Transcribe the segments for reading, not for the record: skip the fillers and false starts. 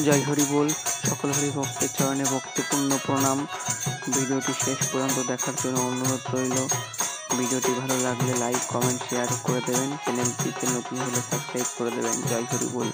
জয় হরি বল। সকল হরি ভক্তের চরণে ভক্তিপূর্ণ প্রণাম। ভিডিওটি শেষ পর্যন্ত দেখার জন্য অনুরোধ রইল। ভিডিওটি ভালো লাগলে লাইক, কমেন্ট, শেয়ার করে দেবেন। চ্যানেলটিতে নতুন হলে সাবস্ক্রাইব করে দেবেন। জয় হরি বল।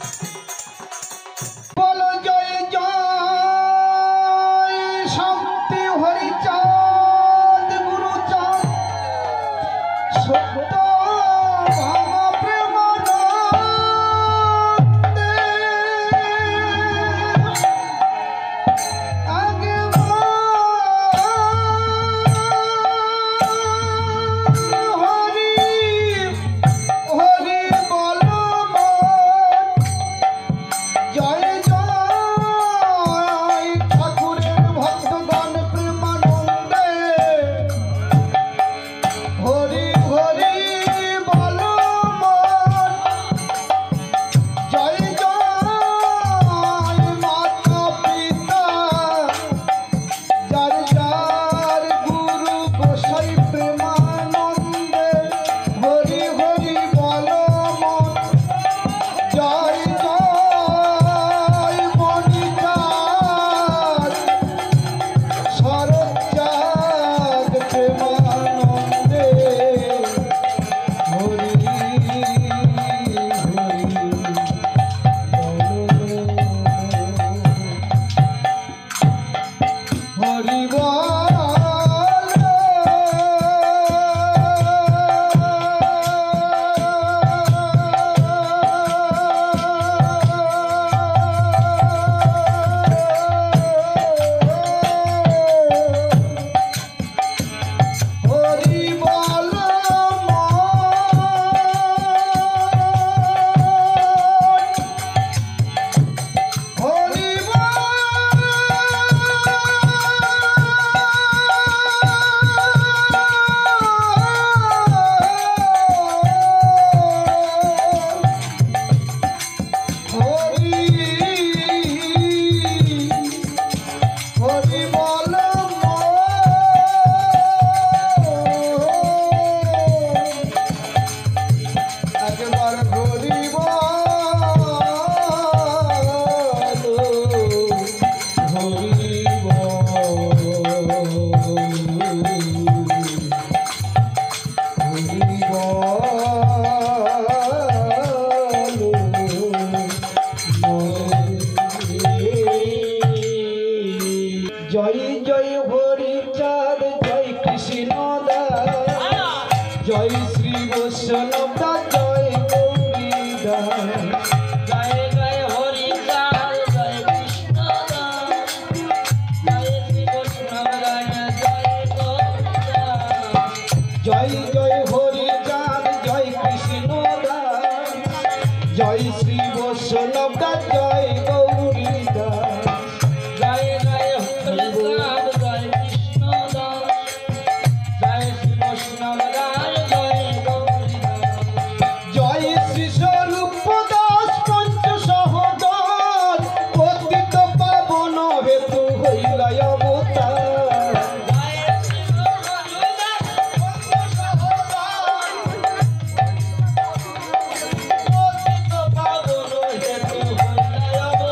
জয় জয় হরি চাঁদ, জয় কৃষ্ণ দাস, জয় শ্রী বৈষ্ণব দাস, জয় গৌরী দাস। জয় জয় হরি চাঁদ, জয় কৃষ্ণ দাস, জয় শ্রী বৈষ্ণব দাস, জয় গৌরী দাস। জয় জয় হরি চাঁদ, জয় কৃষ্ণ দাস, জয় শ্রী বৈষ্ণব দাস, জয় গৌরী দাস। জয় জয় হরি চাঁদ, জয় কৃষ্ণ দাস, জয় শ্রী বৈষ্ণব দাস, জয় গৌরী দাস। জয় শ্রী স্বরূপ দাস, পঞ্চ সহদাস, পতিত পাবন হেতু হইল অবতার। জয় শ্রী বৈষ্ণব দাস, পঞ্চ সহদাস, পতিত পাবন হেতু হইল অবতার।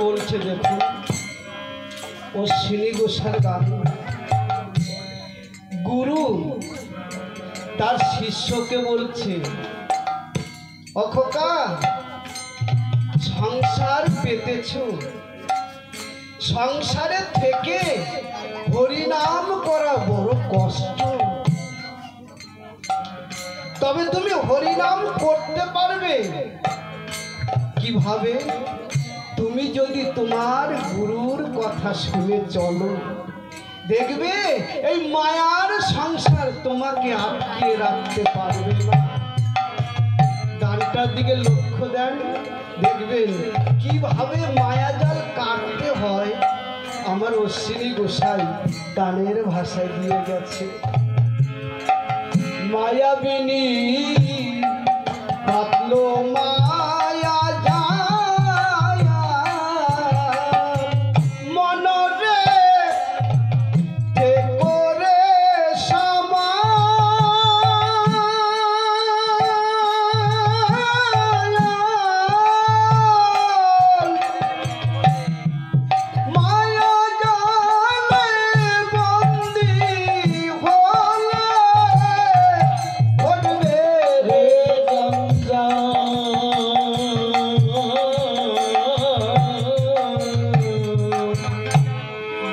বলছে দেখুন, অশ্বিনী ঘোষার গান। গুরু তার শিষ্যকে বলছে, ও খোকা, সংসার পেতেছ, সংসারে থেকে হরিনাম করা বড় কষ্ট, তবে তুমি হরিনাম করতে পারবে কিভাবে? তুমি যদি তোমার গুরুর কথা শুনে চলো, দেখবে এই মায়ার সংসার তোমাকে আটকে রাখতে পারবে না। গানটার দিকে লক্ষ্য দেন, দেখবেন কিভাবে মায়াজাল কাটতে হয়। আমার অশ্বিনী গোসাই গানের ভাষায় দিয়ে গেছে, মায়াবিনী কাটলো মায়া যায় মনরে তে করে সমা মায়া জালে বন্দি হলে ঘটবে রে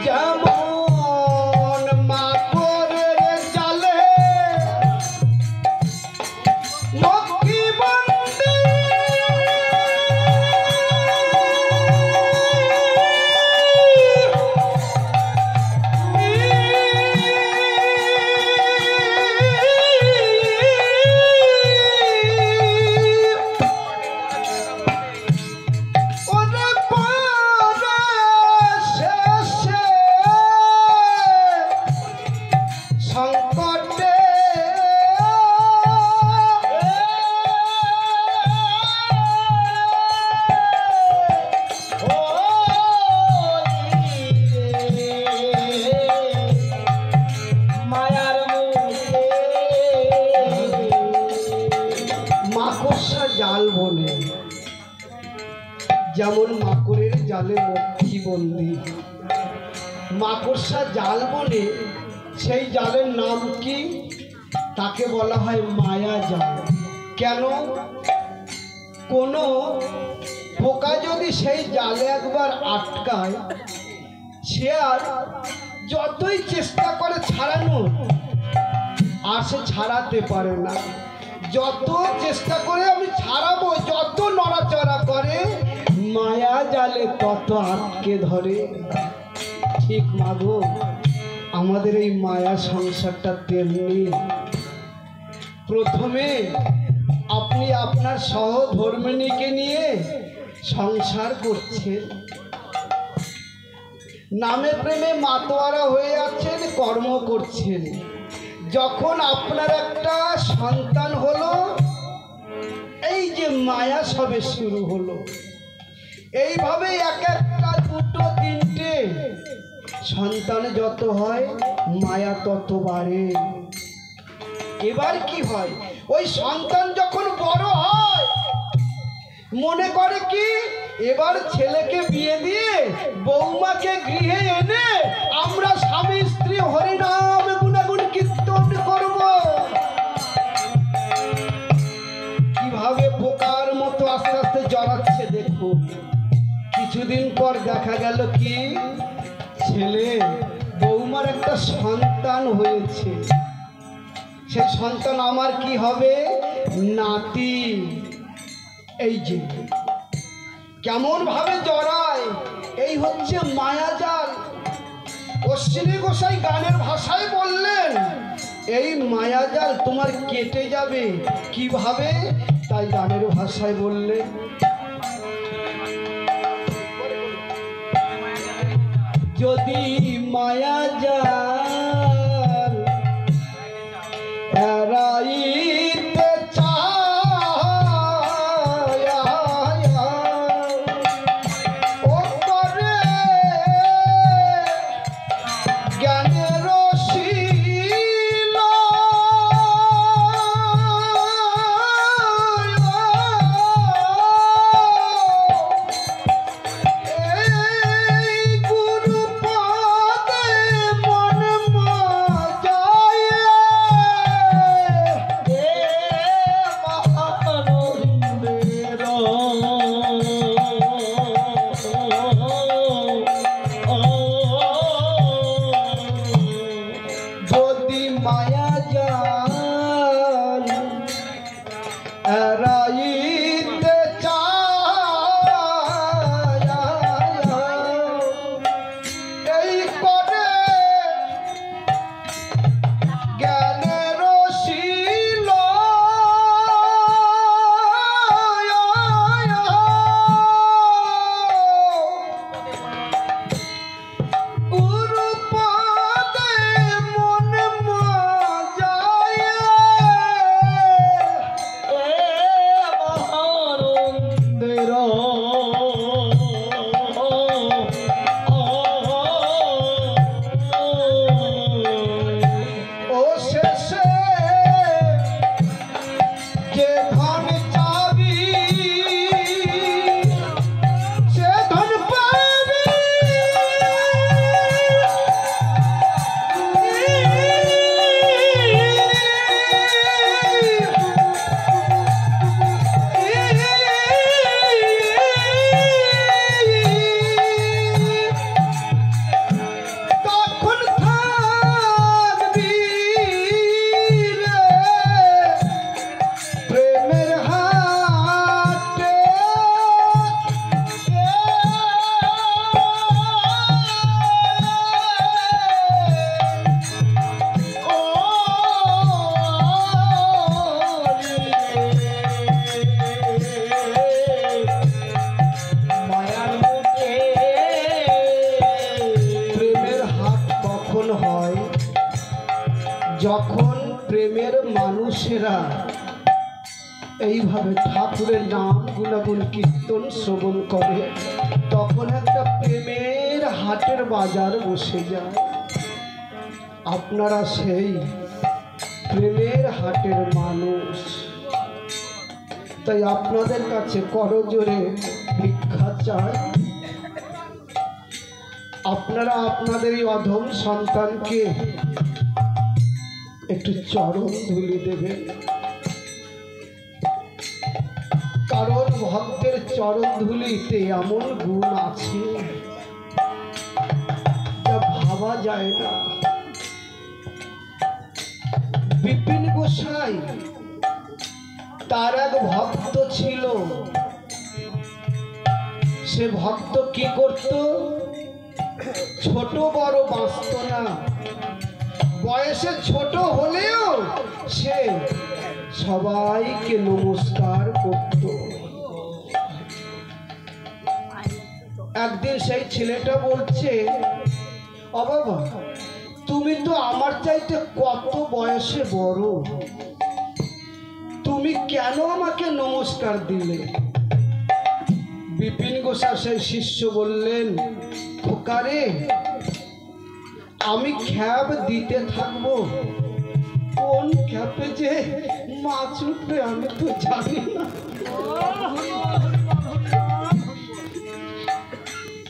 যেমন মাকড়ের জালে মক্কি বন্দি ওরে পরে শেষে সংকটে মায়ার মাকড়সা জাল বলে, যেমন মাকড়ের জালে মক্ষী বন্দি। মাকড়সা জাল বলে, সেই জালের নাম কি? তাকে বলা হয় মায়া জাল। কেন? কোনো পোকা যদি সেই জালে একবার আটকায়, সে আর যতই চেষ্টা করে ছাড়ানো, আর সে ছাড়াতে পারে না। যত চেষ্টা করে আমি ছাড়াবো, যত নড়াচড়া করে, মায়া জালে তত আটকে ধরে। ঠিক মাগো, আমাদের এই মায়া সংসারটা তেমনি। প্রথমে আপনি আপনার সহধর্মিণীকে নিয়ে সংসার করছেন, নামে প্রেমে মাতোয়ারা হয়ে আছেন, কর্ম করছেন। যখন আপনার একটা সন্তান হলো, এই যে মায়া সবে শুরু হলো। এইভাবে এক একটা দুটো তিনটে সন্তান যত হয়, মায়া তত বাড়ে। এবার কি হয়? ওই সন্তান যখন বড় হয়, মনে করে কি এবার ছেলেকে বিয়ে দিয়ে বৌমাকে গৃহে এনে আমরা স্বামী স্ত্রী হরিনাম গুণাগুণ কীর্তন করব। কিভাবে পোকার মতো আস্তে আস্তে জড়াচ্ছে দেখো। কিছুদিন পর দেখা গেল কি, ছেলে বৌমার একটা সন্তান হয়েছে। সেই সন্তান আমার কি হবে? নাতি। এই যে কেমন ভাবে জড়ায়, এই হচ্ছে মায়াজাল। অশ্বিনী গোসাই গানের ভাষায় বললেন, এই মায়াজাল তোমার কেটে যাবে কিভাবে? তাই গানের ভাষায় বললেন, যদি মায়াজাল এড়াইতে চায়, ও করে জ্ঞানের শিল যখন প্রেমের মানুষেরা এইভাবে ঠাকুরের নাম গুণাগুণ কীর্তন শ্রবণ করে, তখন একটা প্রেমের হাটের বাজার বসে যায়। আপনারা সেই প্রেমের হাটের মানুষ, তাই আপনাদের কাছে করজোরে ভিক্ষা চাই। আপনারা আপনাদের এই অধম সন্তানকে একটু চরণ ধুলি দেবেন, কারণ ভক্তের চরণ ধুলিতে এমন গুণ আছে যা ভাবা যায় না। বিপিন গোসাই তার এক ভক্ত ছিল, সে ভক্ত কি করত? ছোট বড় বাঁচত না, বয়সে ছোট হলেও সে সবাইকে নমস্কার করত। একদিন সেই ছেলেটা বলছে, ও বাবা, তুমি তো আমার চাইতে কত বয়সে বড়, তুমি কেন আমাকে নমস্কার দিলে? বিপিন গোসাই সেই শিষ্য বললেন, খোকারে, আমি খ্যাপ দিতে থাকবো, কোন খ্যাপে যে মাছ উঠবে আমি তো জানি না,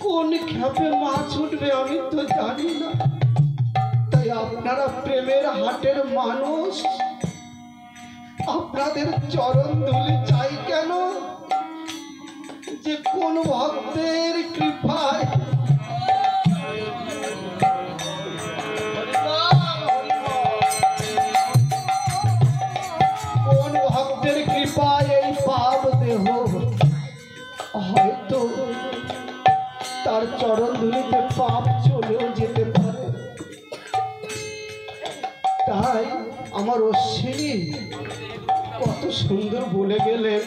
কোন খ্যাপে মাছ উঠবে আমি তো জানি না। তাই আপনারা প্রেমের হাটের মানুষ, আপনাদের চরণ ধুলি চাই কেন? যে কোন ভক্তের কৃপায় এই পাপ দেহ হয়তো তার চরণ ধুলিতে পাপ চলেও যেতে পারে। তাই আমার অশ্বিনী কত সুন্দর বলে গেলেন,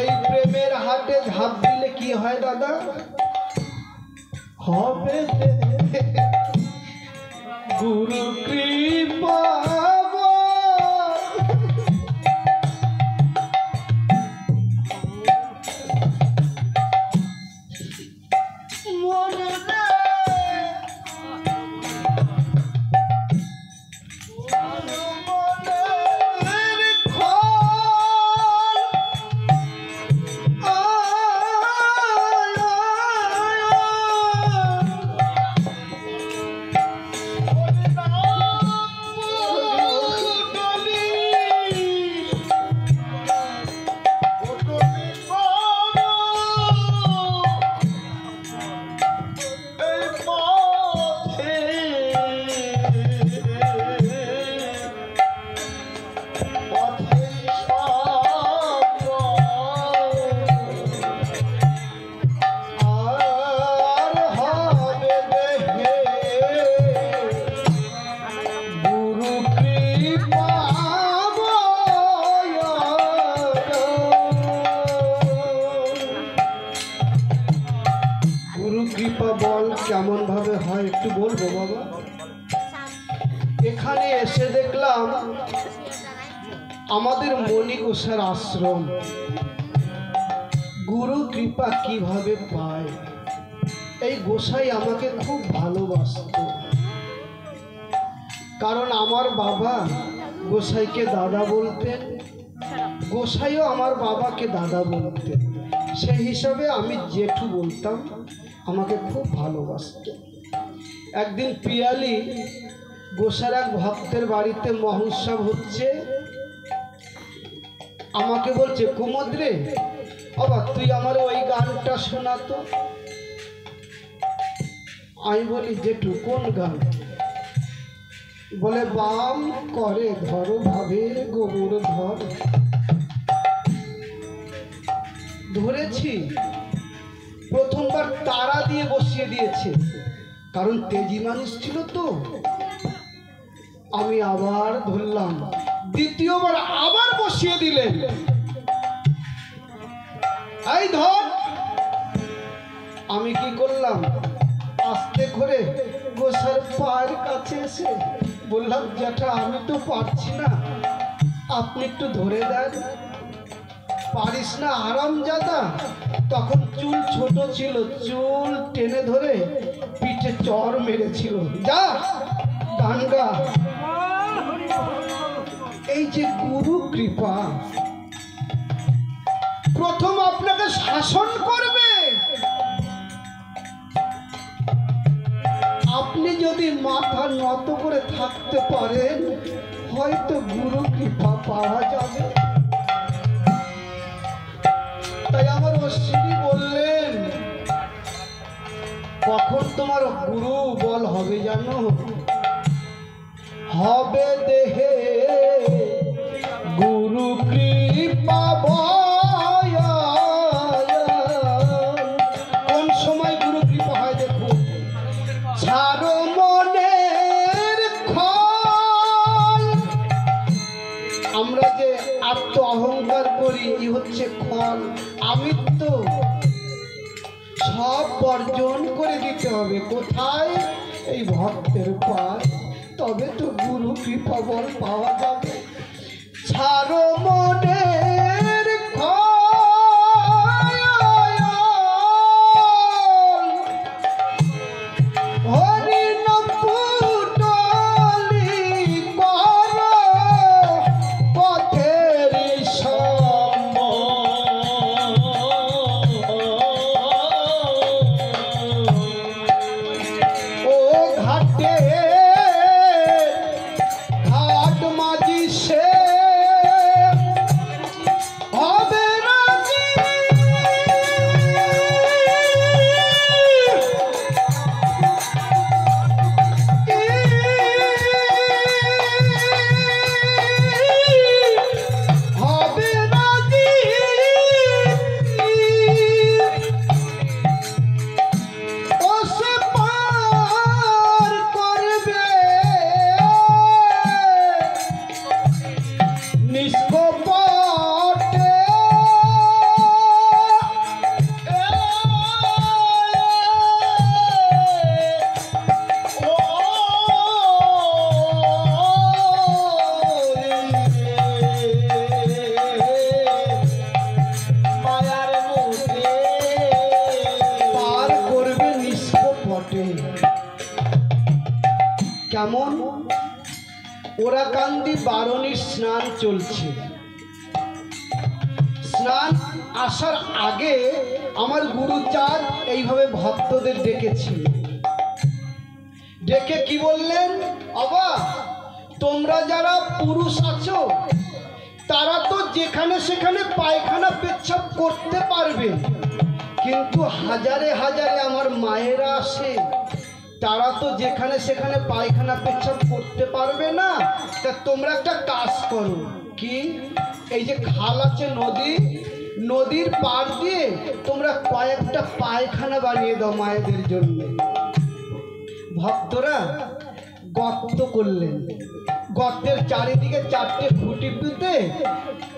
এই প্রেমের হাটে ঝাঁপ দিলে কি হয় দাদা? হবে গুরু কৃপা। কেমন ভাবে হয় একটু বলবো বাবা? এখানে এসে দেখলাম আমাদের মণি গোসার আশ্রম। গুরু কৃপা কিভাবে পায়? এই গোসাই আমাকে খুব ভালোবাসত, কারণ আমার বাবা গোসাইকে দাদা বলতেন, গোসাইও আমার বাবাকে দাদা বলতেন, সেই হিসাবে আমি জেঠু বলতাম। আমাকে খুব ভালোবাসত। একদিন পিয়ালি গোসার এক ভক্তের বাড়িতে মহোৎসব হচ্ছে, আমাকে বলছে, কুমোদ রে বাবা, তুই আমার ওই গানটা শোনাতো। আমি বলি, জেঠু কোন গান? বলে, বাম করে ধরো ভাবে গোবর ধর। ধরেছি, প্রথমবার তারা দিয়ে বসিয়ে দিয়েছে, কারণ তেজি মানুষ ছিল তো। আমি আবার ধরলাম, দ্বিতীয়বার আবার বসিয়ে দিলেন, এই ধর। আমি কি করলাম, আস্তে করে গোসার পায়ের কাছে এসে বললাম জ্যাঠা আমি তো পারছি না, আপনি একটু ধরে দেন। পারিস না আরামজাদা? তখন চুল ছোট ছিল, চুল টেনে ধরে পিঠে চড় মেরেছিল। যা গান গা। এই যে গুরু কৃপা, প্রথম আপনাকে শাসন করবে। আপনি যদি মাথা নত করে থাকতে পারেন, হয়তো গুরু কৃপা পাওয়া যাবে। তাই আমার অশ্বিনী বললেন, কখন তোমার গুরু বল হবে জানো? হবে দেহে গুরু কৃপা বল। কোন সময় গুরু কৃপা হয় দেখুন, ছাড়ো মনের খল। আমরা যে আত্ম অহংকার করি, ই হচ্ছে খল, আমিত্ব। সব বর্জন করে দিতে হবে। কোথায়? এই ভক্তের পাশ। তবে তো গুরু কৃপা বল পাওয়া যাবে। ছাড়ো মনের খল, হরি নাম পুটলি করো পথের ও ঘাটে ঘাট মাঝি সে হবে রাজি। হবে রাজি ও সে পার করবে নিষ্কপটে। মায়ার মুখে পার করবে নিষ্কপটে। কেমন? ওরাকান্দি বারণীর স্নান চলছে। স্নান আসার আগে আমার গুরুচাঁদ এইভাবে ভক্তদের ডেকেছিল। ডেকে কি বললেন? বাবা, তোমরা যারা পুরুষ আছো তারা তো যেখানে সেখানে পায়খানা পেচ্ছাপ করতে পারবে, কিন্তু হাজারে হাজারে আমার মায়েরা আসে, তারা তো যেখানে সেখানে পায়খানা পেচ্ছাপ করতে পারবে না। তা তোমরা একটা কাজ করো। কি? এই যে খাল আছে নদী, নদীর পাড় দিয়ে তোমরা কয়েকটা পায়খানা বানিয়ে দাও মায়েদের জন্য। ভক্তরা গর্ত করলেন, গর্তের চারিদিকে 4টে খুঁটি পুঁতে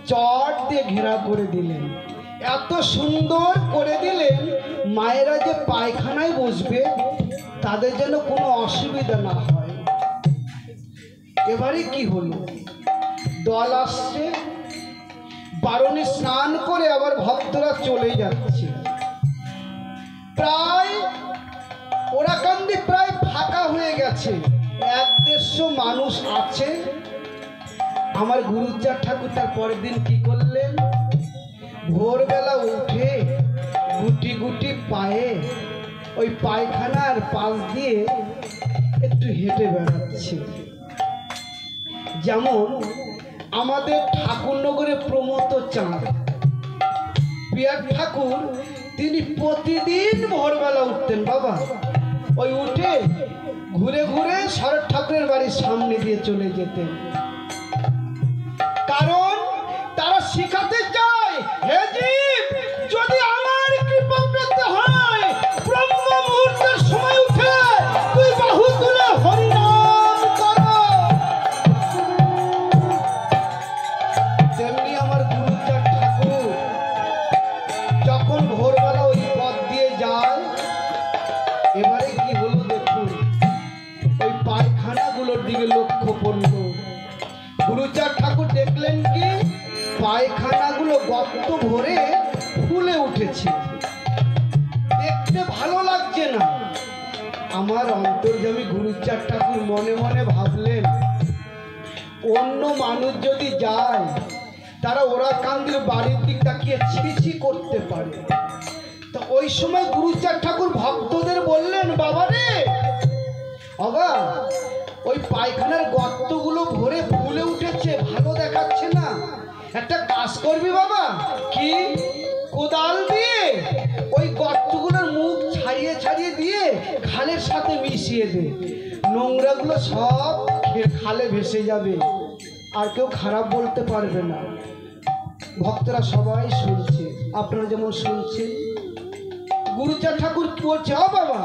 চট দিয়ে ঘেরা করে দিলেন। এত সুন্দর করে দিলেন, মায়েরা যে পায়খানায় বসবে তাদের যেন কোনো অসুবিধা না হয়। এবারে কি হলো? দল আসছে, বারণী স্নান করে আবার ভক্তরা চলে যাচ্ছে। প্রায় ওরাকান্দি প্রায় ফাঁকা হয়ে গেছে, 1-150 মানুষ আছে। আমার গুরুচাঁদ ঠাকুর তার পরের দিন কি করলেন? ভোরবেলা উঠে গুটি গুটি পায়ে ওই পায়খানার পাশ দিয়ে একটু হেঁটে বেড়াচ্ছে। যেমন আমাদের ঠাকুরনগরে প্রমথ চাঁদ পিয়ার ঠাকুর, তিনি প্রতিদিন ভোরবেলা উঠতেন বাবা। ওই উঠে ঘুরে ঘুরে শরৎ ঠাকুরের বাড়ির সামনে দিয়ে চলে যেতেন। কারণ তারা শিখাতে চায়, হে জীব, যদি আমার কৃপা পেতে হয়, ব্রহ্ম মুহূর্তের সময় উঠে তুই বাহু তুলে হরিনাম কর। তেমনি আমার গুরুচাঁদ ঠাকুর যখন ভোরবেলা ওই পথ দিয়ে যায়, এবারে কি হলো দেখুন, ওই পায়খানাগুলোর দিকে লক্ষ্য গর্ত ভরে ফুলে উঠেছে, দেখতে ভালো লাগছে না। আমার অন্তর্যামী গুরুচাঁদ ঠাকুর মনে মনে ভাবলেন, অন্য মানুষ যদি যায় তারা ওরা কান্দির বাড়ির দিক তাকিয়ে ছিছি করতে পারে। তো ওই সময় গুরুচাঁদ ঠাকুর ভক্তদের বললেন, বাবা রে বাবা, ওই পায়খানার গর্তগুলো ভরে ফুলে উঠেছে, ভালো দেখাচ্ছে না, একটা কাজ করবি বাবা। কি? কোদাল দিয়ে ওই গর্তগুলোর মুখ ছাড়িয়ে ছাড়িয়ে দিয়ে খালের সাথে মিশিয়ে দে, নোংরাগুলো সব খালে ভেসে যাবে, আর কেউ খারাপ বলতে পারবে না। ভক্তরা সবাই শুনছে, আপনারা যেমন শুনছেন। গুরুচাঁদ ঠাকুর বলছে, ও বাবা,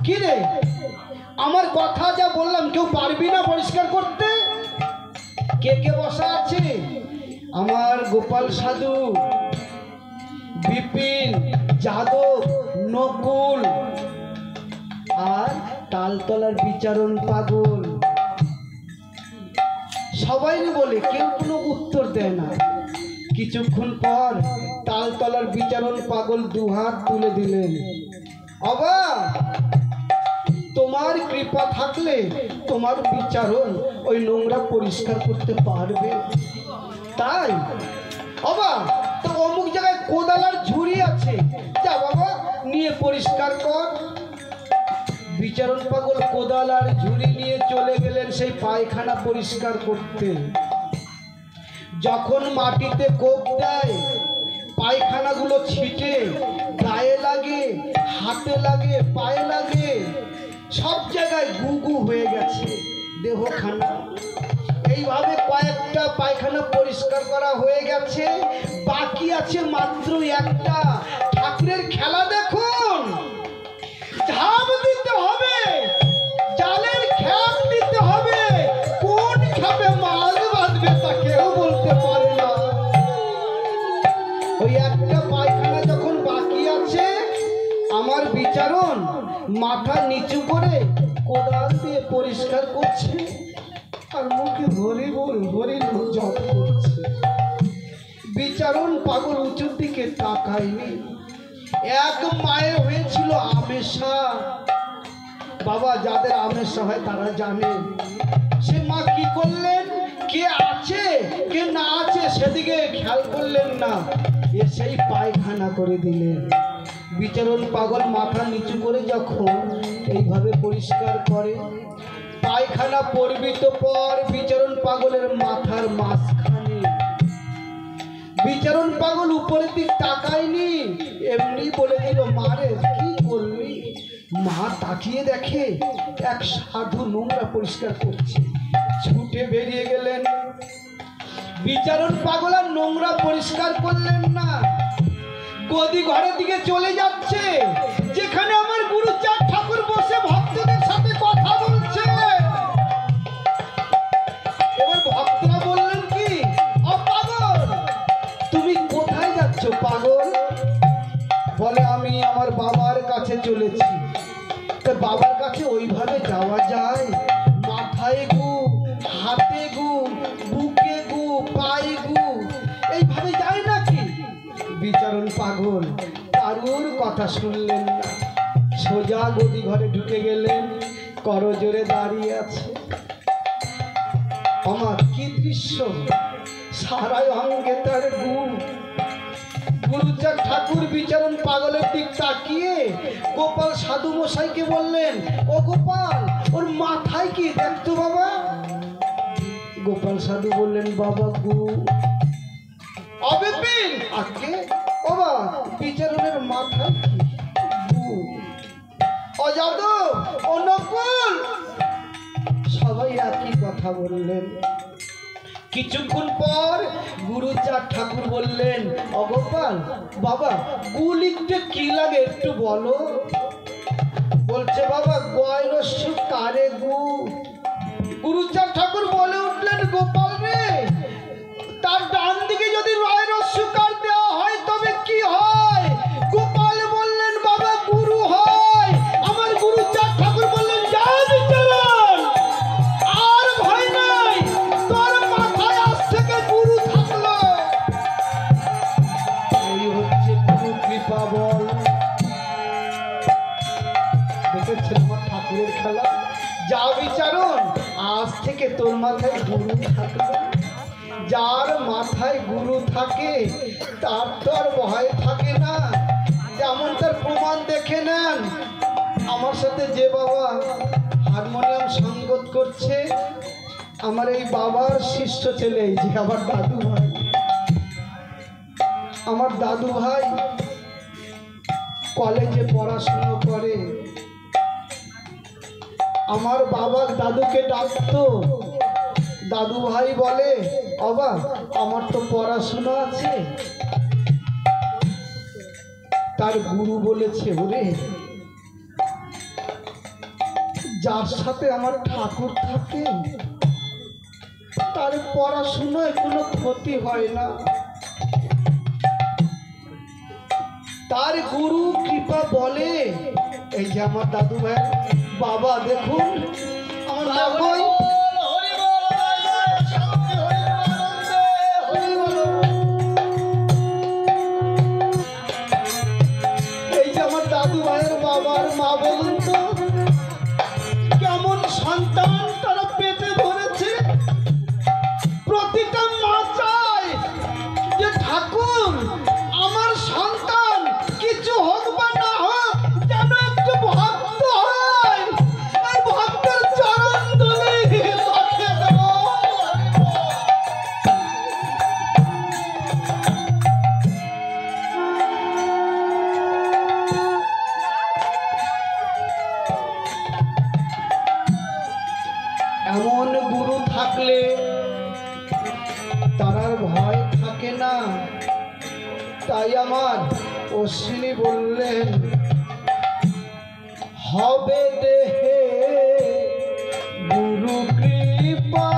কি রে, আমার কথা যা বললাম কেউ পারবি না পরিষ্কার করতে? কে কে বসা আছে? আমার গোপাল সাধু, বিপিন, যাদব, নকুল আর তালতলার বিচারণ পাগল। সবাই বলে, কেউ কোনো উত্তর দেয় না। কিছুক্ষণ পর তালতলার বিচারণ পাগল দুহাত তুলে দিলেন, বাবা তোমার কৃপা থাকলে তোমার বিচারণ ওই নোংরা পরিষ্কার করতে পারবে। তাই বাবা, তো অমুক জায়গায় কোদাল আর ঝুড়ি আছে, যা বাবা নিয়ে পরিষ্কার কর। বিচারণ পাগল কোদাল আর ঝুড়ি নিয়ে চলে গেলেন সেই পায়খানা পরিষ্কার করতে। যখন মাটিতে কোপ দেয়, পায়খানাগুলো ছিটে গায়ে লাগে, হাতে লাগে, পায়ে লাগে, সব জায়গায় গু গু হয়ে গেছে দেহখানা। এইভাবে কয়েকটা পায়খানা পরিষ্কার করা হয়ে গেছে, বাকি আছে মাত্র একটা। ঠাকুরের খেলা দেখুন, ঝাঁপ দিতে হবে, জালের খ্যাপ দিতে হবে, কোন খ্যাপে মাছ বাঁধবে তা কেউ বলতে পারে না। ওই একটা পায়খানা যখন বাকি আছে, আমার বিচারণ মাথা নিচু করে কোদাল দিয়ে পরিষ্কার করছে আর মুখে হরি বল হরি জপ করছে। বিচারণ পাগল উঁচুর দিকে তাকায়নি। এক মায়ের হয়েছিল আমেশা। বাবা, যাদের আমেশা হয় তারা জানে। সে মা কি করলেন, কে আছে কে না আছে সেদিকে খেয়াল করলেন না, এসেই পায়খানা করে দিলেন। বিচারণ পাগল মাথা নিচু করে যখন এইভাবে পরিষ্কার করে, পায়খানা পরিবিত পর বিচারণ পাগলের মাথার মাঝখানে। বিচারণ পাগল উপরের দিক তাকায়নি, এমনি বলে দিল, মারে কি করলি? মা তাকিয়ে দেখে এক সাধু নোংরা পরিষ্কার করছে, ছুটে বেরিয়ে গেলেন। বিচারণ পাগল আর নোংরা পরিষ্কার করলেন না, গদি ঘরের দিকে চলে যাচ্ছে, যেখানে আমার গুরুচাঁদ ঠাকুর বসে ভক্তদের সাথে কথা বলছে। এবার ভক্তরা বললেন, কি ও পাগল, তুমি কোথায় যাচ্ছ পাগল? বলে, আমি আমার বাবার কাছে চলেছি। তো বাবার কাছে ওইভাবে যাওয়া যায়? মাথায় গু, হাতে গু, বুকে গু, পায়ে গু, এইভাবে যায় নাকি? বিচারণ পাগল কারুর কথা শুনলেন না, সোজা গদি ঘরে ঢুকে গেলেন, করজোরে দাঁড়িয়ে আছে। আমার কি দৃশ্য, সারা অঙ্গে তার গু। গুরুচাঁদ ঠাকুর বিচারণ পাগলের দিক তাকিয়ে গোপাল সাধু মশাইকে বললেন, ও গোপাল, ওর মাথায় কি দেখতো বাবা? গোপাল সাধু বললেন, বাবা গু। অবিপিন, আগে বাবা, বিচারণের মাথায় কি গু? অযাদব, ও নকুল, সবাই একই কথা বললেন। কিছুক্ষণ পর গুরুচাঁদ ঠাকুর বললেন, অগোপাল বাবা, গু লিখতে কি লাগে একটু বলো। বলছে, বাবা গয়রস্যু কারে গু। গুরুচাঁদ ঠাকুর বলে উঠলেন, গোপাল রে, তার ডান দিকে যদি রয়রস্যু কার দেওয়া হয় তবে কি হয়? গোপাল বললেন, বাবা গুরু হয়। আমার গুরুচাঁদ ঠাকুর বললেন, যা বিচারণ, আর ভয় নাই, তোর মাথায় আজ থেকে গুরু থাকলো। দেখছেন আমার ঠাকুরের খেলা। যা বিচারণ, আজ থেকে তোর মাথায় গুরু থাকবে। যার মাথায় গুরু থাকে তার তো আর ভয় থাকে না। যেমন তার প্রমাণ দেখে নেন, আমার সাথে যে বাবা হারমোনিয়াম সঙ্গত করছে, আমার এই বাবার শিষ্য ছেলে, এই যে আমার দাদু ভাই। আমার দাদু ভাই কলেজে পড়াশুনো করে। আমার বাবা দাদুকে ডাকতো, দাদু ভাই বলে, বাবা আমার তো পড়াশোনা আছে। তার গুরু বলেছে, ওরে যার সাথে আমার ঠাকুর থাকে তার পড়াশোনায় কোনো ক্ষতি হয় না। তার গুরু কৃপা বলে, এই যে আমার দাদু ভাই বাবা দেখুন, আমার বাবাই এই যে আমার দাদু ভাইয়ের বাবার মা, বলুন তো কেমন সন্তান তারা পেতে ধরেছে। প্রতিটা মা চায় যে ঠাকুর আমার সন্তান কিছু হোক বা না হোক যেন একটু ভক্ত হয়, এই ভক্তের চরণ ধুলি তাকে দেব। এমন গুরু থাকলে তার আর ভয় থাকে না। তাই আমার অশ্বিনী বললেন, হবে দেহে গুরু কৃপা।